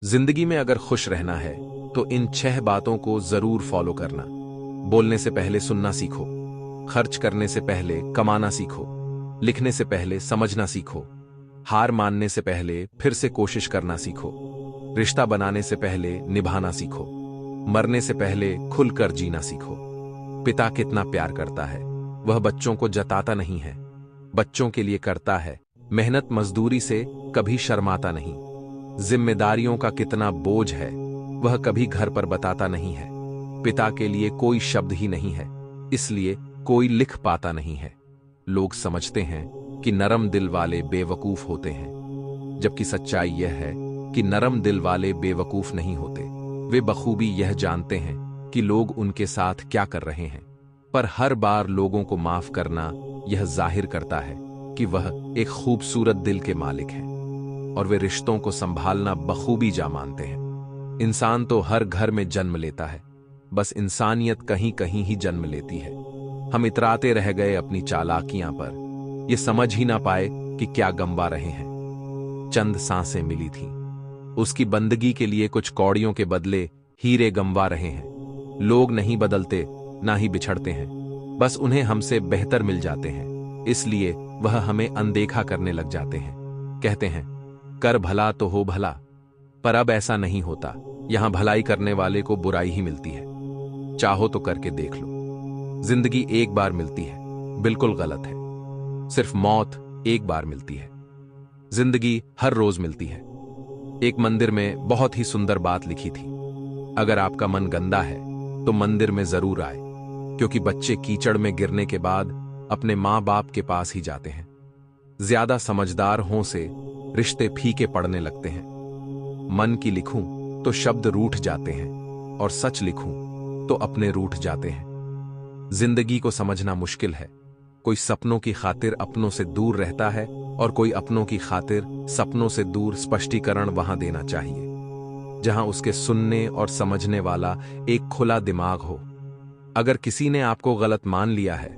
जिंदगी में अगर खुश रहना है तो इन 6 बातों को जरूर फॉलो करना। बोलने से पहले सुनना सीखो, खर्च करने से पहले कमाना सीखो, लिखने से पहले समझना सीखो, हार मानने से पहले फिर से कोशिश करना सीखो, रिश्ता बनाने से पहले निभाना सीखो, मरने से पहले खुलकर जीना सीखो। पिता कितना प्यार करता है, वह बच्चों को जताता नहीं है, बच्चों के लिए करता है, मेहनत मजदूरी से कभी शर्माता नहीं। जिम्मेदारियों का कितना बोझ है, वह कभी घर पर बताता नहीं है। पिता के लिए कोई शब्द ही नहीं है, इसलिए कोई लिख पाता नहीं है। लोग समझते हैं कि नरम दिल वाले बेवकूफ होते हैं, जबकि सच्चाई यह है कि नरम दिल वाले बेवकूफ नहीं होते। वे बखूबी यह जानते हैं कि लोग उनके साथ क्या कर रहे हैं, पर हर बार लोगों को माफ करना यह जाहिर करता है कि वह एक खूबसूरत दिल के मालिक हैं और वे रिश्तों को संभालना बखूबी जा मानते हैं। इंसान तो हर घर में जन्म लेता है, बस इंसानियत कहीं कहीं ही जन्म लेती है। हम इतराते रह गए अपनी चालाकियां पर, ये समझ ही ना पाए कि क्या गंवा रहे हैं। चंद सांसें मिली थीं, उसकी बंदगी के लिए कुछ कौड़ियों के बदले हीरे गंवा रहे हैं। लोग नहीं बदलते, ना ही बिछड़ते हैं, बस उन्हें हमसे बेहतर मिल जाते हैं, इसलिए वह हमें अनदेखा करने लग जाते हैं। कहते हैं कर भला तो हो भला, पर अब ऐसा नहीं होता। यहां भलाई करने वाले को बुराई ही मिलती है। चाहो तो करके देख लो। जिंदगी एक बार मिलती है, बिल्कुल गलत है। सिर्फ मौत एक बार मिलती है, जिंदगी हर रोज मिलती है। एक मंदिर में बहुत ही सुंदर बात लिखी थी, अगर आपका मन गंदा है तो मंदिर में जरूर आए, क्योंकि बच्चे कीचड़ में गिरने के बाद अपने मां बाप के पास ही जाते हैं। ज्यादा समझदार हों से रिश्ते फीके पड़ने लगते हैं। मन की लिखूं तो शब्द रूठ जाते हैं, और सच लिखूं तो अपने रूठ जाते हैं। जिंदगी को समझना मुश्किल है। कोई सपनों की खातिर अपनों से दूर रहता है, और कोई अपनों की खातिर सपनों से दूर। स्पष्टीकरण वहां देना चाहिए जहां उसके सुनने और समझने वाला एक खुला दिमाग हो। अगर किसी ने आपको गलत मान लिया है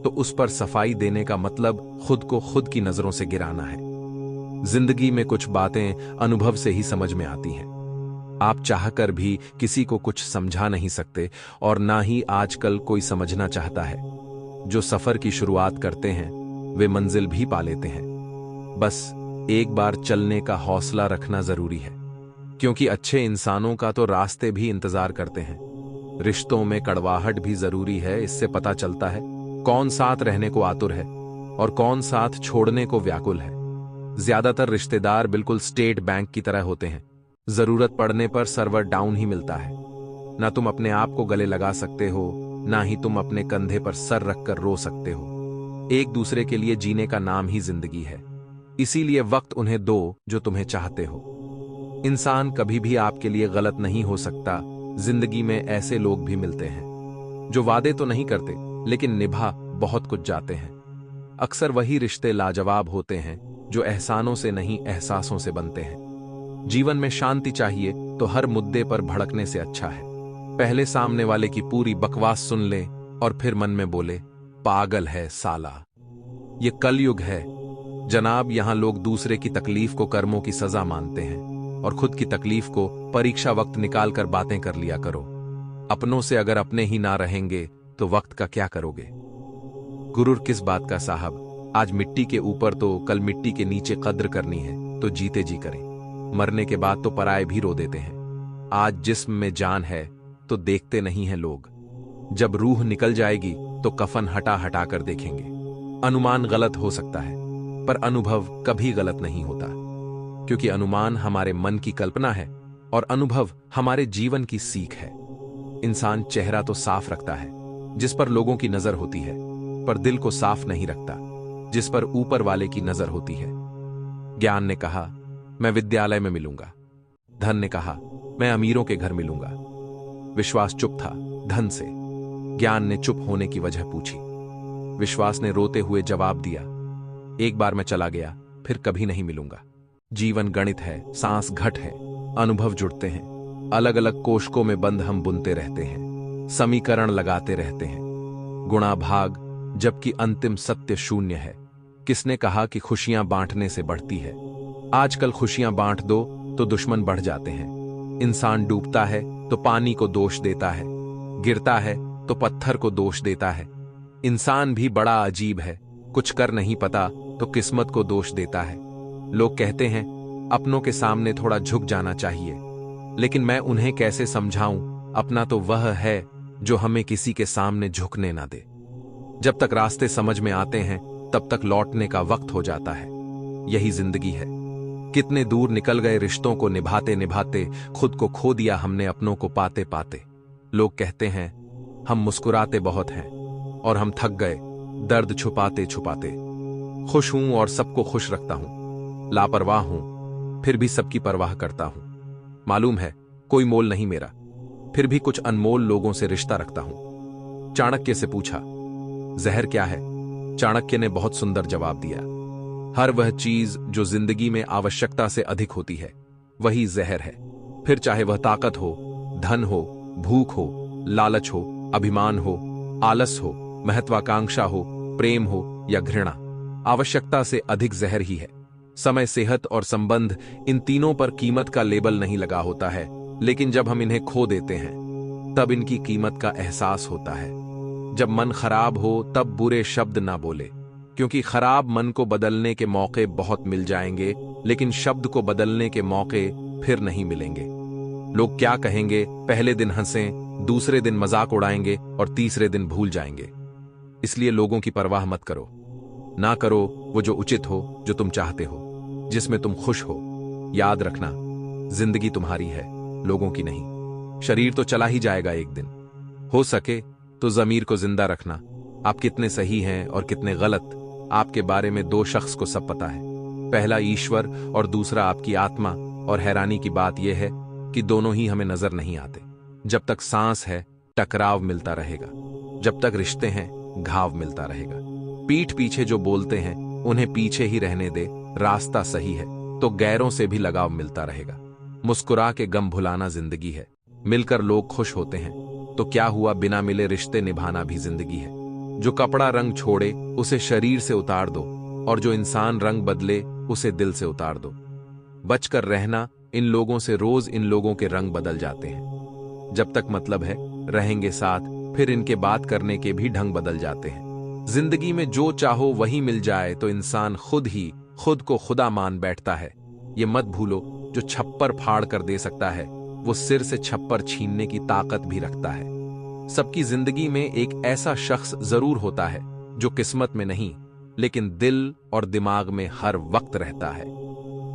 तो उस पर सफाई देने का मतलब खुद को खुद की नजरों से गिराना है। जिंदगी में कुछ बातें अनुभव से ही समझ में आती हैं। आप चाहकर भी किसी को कुछ समझा नहीं सकते, और ना ही आजकल कोई समझना चाहता है। जो सफर की शुरुआत करते हैं वे मंजिल भी पा लेते हैं। बस एक बार चलने का हौसला रखना जरूरी है, क्योंकि अच्छे इंसानों का तो रास्ते भी इंतजार करते हैं। रिश्तों में कड़वाहट भी जरूरी है, इससे पता चलता है कौन साथ रहने को आतुर है और कौन साथ छोड़ने को व्याकुल है। ज्यादातर रिश्तेदार बिल्कुल स्टेट बैंक की तरह होते हैं, जरूरत पड़ने पर सर्वर डाउन ही मिलता है। ना तुम अपने आप को गले लगा सकते हो, ना ही तुम अपने कंधे पर सर रखकर रो सकते हो। एक दूसरे के लिए जीने का नाम ही जिंदगी है, इसीलिए वक्त उन्हें दो जो तुम्हें चाहते हो। इंसान कभी भी आपके लिए गलत नहीं हो सकता। जिंदगी में ऐसे लोग भी मिलते हैं जो वादे तो नहीं करते, लेकिन निभा बहुत कुछ जाते हैं। अक्सर वही रिश्ते लाजवाब होते हैं जो एहसानों से नहीं, एहसासों से बनते हैं। जीवन में शांति चाहिए तो हर मुद्दे पर भड़कने से अच्छा है पहले सामने वाले की पूरी बकवास सुन ले और फिर मन में बोले पागल है साला। ये कलयुग है जनाब, यहां लोग दूसरे की तकलीफ को कर्मों की सजा मानते हैं, और खुद की तकलीफ को परीक्षा वक्त निकालकर बातें कर लिया करो। अपनों से अगर अपने ही ना रहेंगे तो वक्त का क्या करोगे। गुरूर किस बात का साहब, आज मिट्टी के ऊपर तो कल मिट्टी के नीचे कद्र करनी है तो जीते जी करें। मरने के बाद तो पराये भी रो देते हैं। आज जिस्म में जान है तो देखते नहीं हैं लोग, जब रूह निकल जाएगी तो कफन हटा हटा कर देखेंगे। अनुमान गलत हो सकता है, पर अनुभव कभी गलत नहीं होता, क्योंकि अनुमान हमारे मन की कल्पना है और अनुभव हमारे जीवन की सीख है। इंसान चेहरा तो साफ रखता है जिस पर लोगों की नजर होती है, पर दिल को साफ नहीं रखता जिस पर ऊपर वाले की नजर होती है। ज्ञान ने कहा मैं विद्यालय में मिलूंगा, धन ने कहा मैं अमीरों के घर मिलूंगा। विश्वास चुप था धन से। ज्ञान ने चुप होने की वजह पूछी। विश्वास ने रोते हुए जवाब दिया, एक बार मैं चला गया, फिर कभी नहीं मिलूंगा। जीवन गणित है, सांस घट है, अनुभव जुड़ते हैं। अलग अलग कोष्कों में बंद हम बुनते रहते हैं, समीकरण लगाते रहते हैं, गुणा भाग, जबकि अंतिम सत्य शून्य है। किसने कहा कि खुशियां बांटने से बढ़ती है। आजकल खुशियां बांट दो तो दुश्मन बढ़ जाते हैं। इंसान डूबता है तो पानी को दोष देता है, गिरता है तो पत्थर को दोष देता है। इंसान भी बड़ा अजीब है, कुछ कर नहीं पता तो किस्मत को दोष देता है। लोग कहते हैं अपनों के सामने थोड़ा झुक जाना चाहिए, लेकिन मैं उन्हें कैसे समझाऊं, अपना तो वह है जो हमें किसी के सामने झुकने ना दे। जब तक रास्ते समझ में आते हैं तब तक लौटने का वक्त हो जाता है। यही जिंदगी है। कितने दूर निकल गए रिश्तों को निभाते निभाते, खुद को खो दिया हमने अपनों को पाते पाते। लोग कहते हैं हम मुस्कुराते बहुत हैं और हम थक गए दर्द छुपाते छुपाते। खुश हूं और सबको खुश रखता हूं, लापरवाह हूं फिर भी सबकी परवाह करता हूं। मालूम है कोई मोल नहीं मेरा, फिर भी कुछ अनमोल लोगों से रिश्ता रखता हूं। चाणक्य से पूछा जहर क्या है? चाणक्य ने बहुत सुंदर जवाब दिया, हर वह चीज जो जिंदगी में आवश्यकता से अधिक होती है वही जहर है। फिर चाहे वह ताकत हो, धन हो, भूख हो, लालच हो, अभिमान हो, आलस हो, महत्वाकांक्षा हो, प्रेम हो या घृणा, आवश्यकता से अधिक जहर ही है। समय, सेहत और संबंध, इन तीनों पर कीमत का लेबल नहीं लगा होता है, लेकिन जब हम इन्हें खो देते हैं तब इनकी कीमत का एहसास होता है। जब मन खराब हो तब बुरे शब्द ना बोले, क्योंकि खराब मन को बदलने के मौके बहुत मिल जाएंगे, लेकिन शब्द को बदलने के मौके फिर नहीं मिलेंगे। लोग क्या कहेंगे, पहले दिन हंसें, दूसरे दिन मजाक उड़ाएंगे और तीसरे दिन भूल जाएंगे। इसलिए लोगों की परवाह मत करो, ना करो वो जो उचित हो, जो तुम चाहते हो, जिसमें तुम खुश हो। याद रखना, जिंदगी तुम्हारी है, लोगों की नहीं। शरीर तो चला ही जाएगा एक दिन। हो सके तो जमीर को जिंदा रखना। आप कितने सही हैं और कितने गलत, आपके बारे में दो शख्स को सब पता है, पहला ईश्वर और दूसरा आपकी आत्मा। और हैरानी की बात यह है कि दोनों ही हमें नजर नहीं आते। जब तक सांस है टकराव मिलता रहेगा, जब तक रिश्ते हैं घाव मिलता रहेगा। पीठ पीछे जो बोलते हैं उन्हें पीछे ही रहने दे, रास्ता सही है तो गैरों से भी लगाव मिलता रहेगा। मुस्कुरा के गम भुलाना जिंदगी है, मिलकर लोग खुश होते हैं तो क्या हुआ, बिना मिले रिश्ते निभाना भी जिंदगी है। जो कपड़ा रंग छोड़े उसे शरीर से उतार दो, और जो इंसान रंग बदले उसे दिल से उतार दो। बचकर रहना, इन लोगों से रोज इन लोगों के रंग बदल जाते हैं। जब तक मतलब है रहेंगे साथ, फिर इनके बात करने के भी ढंग बदल जाते हैं। जिंदगी में जो चाहो वही मिल जाए तो इंसान खुद ही खुद को खुदा मान बैठता है। ये मत भूलो, जो छप्पर फाड़ कर दे सकता है वो सिर से छप्पर छीनने की ताकत भी रखता है। सबकी जिंदगी में एक ऐसा शख्स जरूर होता है जो किस्मत में नहीं, लेकिन दिल और दिमाग में हर वक्त रहता है।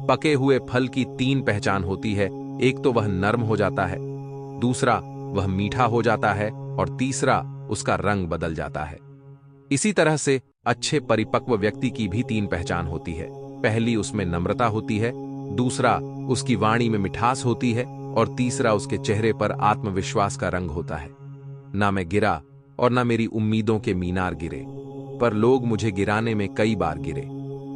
पके हुए फल की तीन पहचान होती है, एक तो वह नरम हो जाता है, दूसरा वह मीठा हो जाता है और तीसरा उसका रंग बदल जाता है। इसी तरह से अच्छे परिपक्व व्यक्ति की भी तीन पहचान होती है। पहली उसमें नम्रता होती है, दूसरा उसकी वाणी में मिठास होती है और तीसरा उसके चेहरे पर आत्मविश्वास का रंग होता है। ना मैं गिरा और ना मेरी उम्मीदों के मीनार गिरे, पर लोग मुझे गिराने में कई बार गिरे।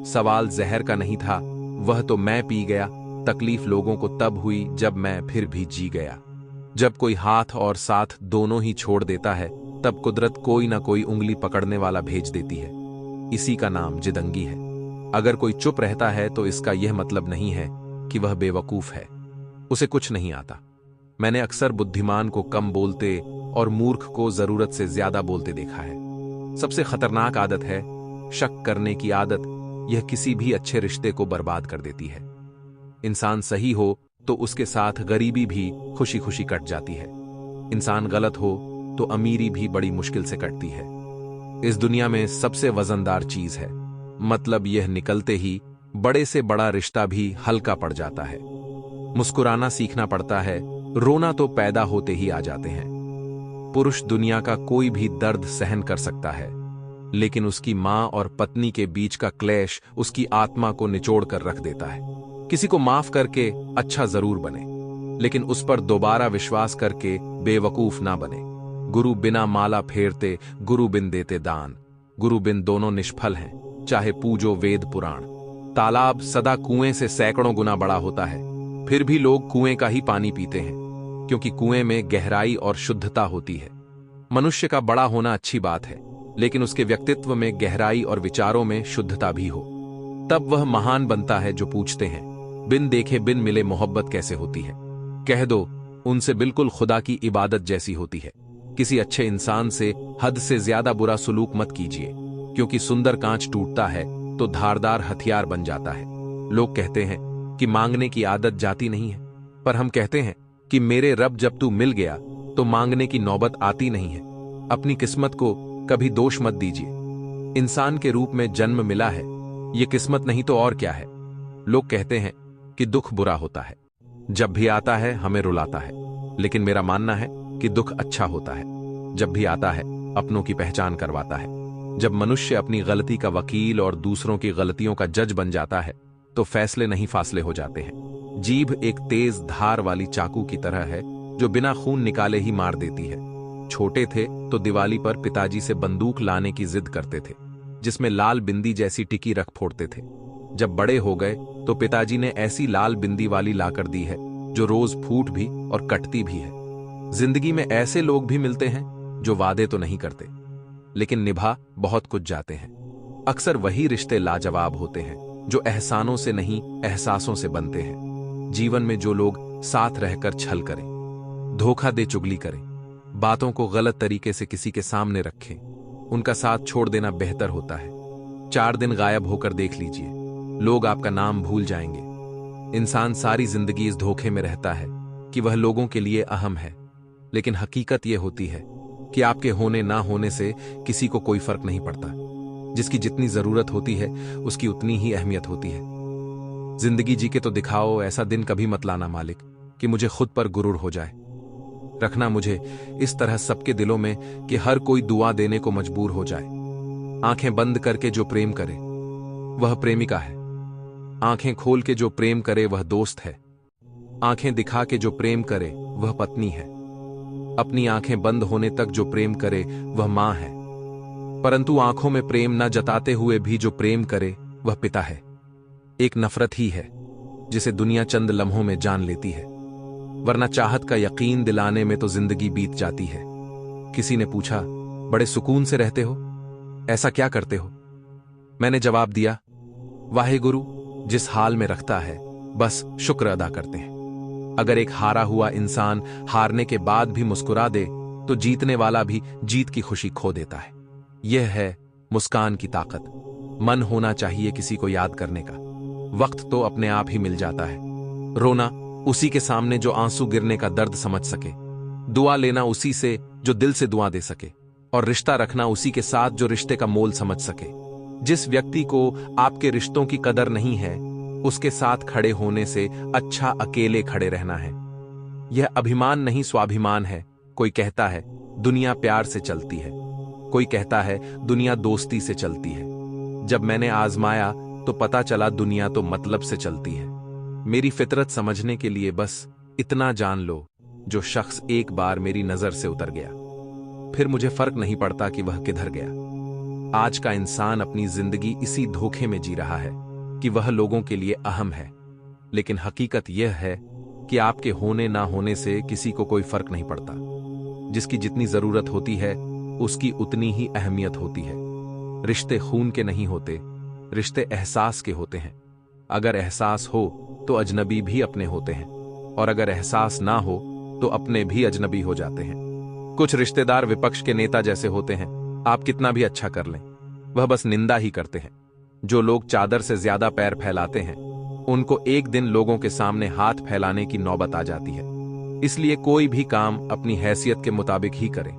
सवाल जहर का नहीं था, वह तो मैं पी गया। तकलीफ लोगों को तब हुई जब मैं फिर भी जी गया। जब कोई हाथ और साथ दोनों ही छोड़ देता है तब कुदरत कोई ना कोई उंगली पकड़ने वाला भेज देती है। इसी का नाम जिदंगी है। अगर कोई चुप रहता है तो इसका यह मतलब नहीं है कि वह बेवकूफ है, उसे कुछ नहीं आता। मैंने अक्सर बुद्धिमान को कम बोलते और मूर्ख को जरूरत से ज्यादा बोलते देखा है। सबसे खतरनाक आदत है शक करने की आदत। यह किसी भी अच्छे रिश्ते को बर्बाद कर देती है। इंसान सही हो तो उसके साथ गरीबी भी खुशी खुशी कट जाती है। इंसान गलत हो तो अमीरी भी बड़ी मुश्किल से कटती है। इस दुनिया में सबसे वजनदार चीज है, मतलब यह निकलते ही बड़े से बड़ा रिश्ता भी हल्का पड़ जाता है। मुस्कुराना सीखना पड़ता है, रोना तो पैदा होते ही आ जाते हैं। पुरुष दुनिया का कोई भी दर्द सहन कर सकता है, लेकिन उसकी मां और पत्नी के बीच का क्लेश उसकी आत्मा को निचोड़ कर रख देता है। किसी को माफ करके अच्छा जरूर बने, लेकिन उस पर दोबारा विश्वास करके बेवकूफ ना बने। गुरु बिना माला फेरते, गुरु बिन देते दान। गुरु बिन दोनों निष्फल हैं, चाहे पूजो वेद पुराण। तालाब सदा कुएं से सैकड़ों गुना बड़ा होता है, फिर भी लोग कुएं का ही पानी पीते हैं, क्योंकि कुएं में गहराई और शुद्धता होती है। मनुष्य का बड़ा होना अच्छी बात है, लेकिन उसके व्यक्तित्व में गहराई और विचारों में शुद्धता भी हो, तब वह महान बनता है। जो पूछते हैं बिन देखे बिन मिले मोहब्बत कैसे होती है? कह दो उनसे बिल्कुल खुदा की इबादत जैसी होती है। किसी अच्छे इंसान से हद से ज्यादा बुरा सुलूक मत कीजिए, क्योंकि सुंदर कांच टूटता है तो धारदार हथियार बन जाता है। लोग कहते हैं कि मांगने की आदत जाती नहीं है, पर हम कहते हैं कि मेरे रब जब तू मिल गया तो मांगने की नौबत आती नहीं है। अपनी किस्मत को कभी दोष मत दीजिए। इंसान के रूप में जन्म मिला है, ये किस्मत नहीं तो और क्या है। लोग कहते हैं कि दुख बुरा होता है, जब भी आता है हमें रुलाता है, लेकिन मेरा मानना है कि दुख अच्छा होता है। जब भी आता है अपनों की पहचान करवाता है। जब मनुष्य अपनी गलती का वकील और दूसरों की गलतियों का जज बन जाता है तो फैसले नहीं फासले हो जाते हैं। जीभ एक तेज धार वाली चाकू की तरह है जो बिना खून निकाले ही मार देती है। छोटे थे तो दिवाली पर पिताजी से बंदूक लाने की जिद करते थे, जिसमें लाल बिंदी जैसी टिकी रख फोड़ते थे। जब बड़े हो गए तो पिताजी ने ऐसी लाल बिंदी वाली लाकर दी है जो रोज फूट भी और कटती भी है। जिंदगी में ऐसे लोग भी मिलते हैं जो वादे तो नहीं करते, लेकिन निभा बहुत कुछ जाते हैं। अक्सर वही रिश्ते लाजवाब होते हैं जो एहसानों से नहीं एहसासों से बनते हैं। जीवन में जो लोग साथ रहकर छल करें, धोखा दे चुगली करें, बातों को गलत तरीके से किसी के सामने रखें, उनका साथ छोड़ देना बेहतर होता है। 4 दिन गायब होकर देख लीजिए, लोग आपका नाम भूल जाएंगे। इंसान सारी जिंदगी इस धोखे में रहता है कि वह लोगों के लिए अहम है, लेकिन हकीकत यह होती है कि आपके होने ना होने से किसी को कोई फर्क नहीं पड़ता। जिसकी जितनी जरूरत होती है उसकी उतनी ही अहमियत होती है। जिंदगी जी के तो दिखाओ, ऐसा दिन कभी मत लाना मालिक कि मुझे खुद पर गुरूर हो जाए। रखना मुझे इस तरह सबके दिलों में कि हर कोई दुआ देने को मजबूर हो जाए। आंखें बंद करके जो प्रेम करे वह प्रेमिका है, आंखें खोल के जो प्रेम करे वह दोस्त है, आंखें दिखा के जो प्रेम करे वह पत्नी है, अपनी आंखें बंद होने तक जो प्रेम करे वह मां है, परंतु आंखों में प्रेम न जताते हुए भी जो प्रेम करे वह पिता है। एक नफरत ही है जिसे दुनिया चंद लम्हों में जान लेती है, वरना चाहत का यकीन दिलाने में तो जिंदगी बीत जाती है। किसी ने पूछा, बड़े सुकून से रहते हो, ऐसा क्या करते हो? मैंने जवाब दिया, वाहेगुरु जिस हाल में रखता है बस शुक्र अदा करते हैं। अगर एक हारा हुआ इंसान हारने के बाद भी मुस्कुरा दे तो जीतने वाला भी जीत की खुशी खो देता है। यह है मुस्कान की ताकत। मन होना चाहिए किसी को याद करने का, वक्त तो अपने आप ही मिल जाता है। रोना उसी के सामने जो आंसू गिरने का दर्द समझ सके, दुआ लेना उसी से जो दिल से दुआ दे सके, और रिश्ता रखना उसी के साथ जो रिश्ते का मोल समझ सके। जिस व्यक्ति को आपके रिश्तों की कदर नहीं है उसके साथ खड़े होने से अच्छा अकेले खड़े रहना है। यह अभिमान नहीं स्वाभिमान है। कोई कहता है दुनिया प्यार से चलती है, कोई कहता है दुनिया दोस्ती से चलती है। जब मैंने आजमाया तो पता चला दुनिया तो मतलब से चलती है। मेरी फितरत समझने के लिए बस इतना जान लो, जो शख्स एक बार मेरी नजर से उतर गया फिर मुझे फर्क नहीं पड़ता कि वह किधर गया। आज का इंसान अपनी जिंदगी इसी धोखे में जी रहा है कि वह लोगों के लिए अहम है, लेकिन हकीकत यह है कि आपके होने ना होने से किसी को कोई फर्क नहीं पड़ता। जिसकी जितनी जरूरत होती है उसकी उतनी ही अहमियत होती है। रिश्ते खून के नहीं होते, रिश्ते एहसास के होते हैं। अगर एहसास हो तो अजनबी भी अपने होते हैं, और अगर एहसास ना हो तो अपने भी अजनबी हो जाते हैं। कुछ रिश्तेदार विपक्ष के नेता जैसे होते हैं, आप कितना भी अच्छा कर लें वह बस निंदा ही करते हैं। जो लोग चादर से ज्यादा पैर फैलाते हैं उनको एक दिन लोगों के सामने हाथ फैलाने की नौबत आ जाती है। इसलिए कोई भी काम अपनी हैसियत के मुताबिक ही करें।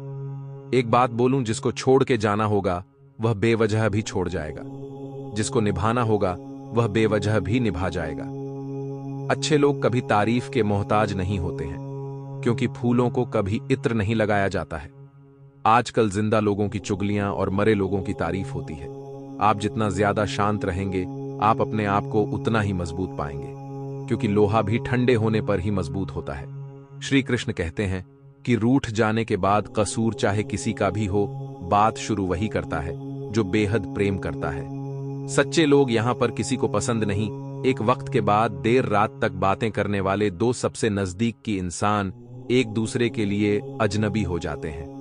एक बात बोलूं, जिसको छोड़ के जाना होगा वह बेवजह भी छोड़ जाएगा, जिसको निभाना होगा वह बेवजह भी निभा जाएगा। अच्छे लोग कभी तारीफ के मोहताज नहीं होते हैं, क्योंकि फूलों को कभी इत्र नहीं लगाया जाता है। आजकल जिंदा लोगों की चुगलियां और मरे लोगों की तारीफ होती है। आप जितना ज्यादा शांत रहेंगे आप अपने आप को उतना ही मजबूत पाएंगे, क्योंकि लोहा भी ठंडे होने पर ही मजबूत होता है। श्री कृष्ण कहते हैं कि रूठ जाने के बाद कसूर चाहे किसी का भी हो, बात शुरू वही करता है जो बेहद प्रेम करता है। सच्चे लोग यहां पर किसी को पसंद नहीं, एक वक्त के बाद देर रात तक बातें करने वाले दो सबसे नजदीक की इंसान एक दूसरे के लिए अजनबी हो जाते हैं।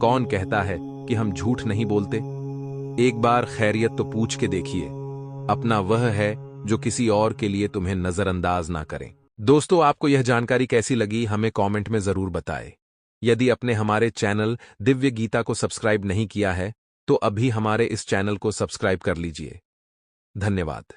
कौन कहता है कि हम झूठ नहीं बोलते? एक बार खैरियत तो पूछ के देखिए। अपना वह है जो किसी और के लिए तुम्हें नजरअंदाज ना करें। दोस्तों, आपको यह जानकारी कैसी लगी हमें कमेंट में जरूर बताएं। यदि आपने हमारे चैनल दिव्य गीता को सब्सक्राइब नहीं किया है तो अभी हमारे इस चैनल को सब्सक्राइब कर लीजिए। धन्यवाद।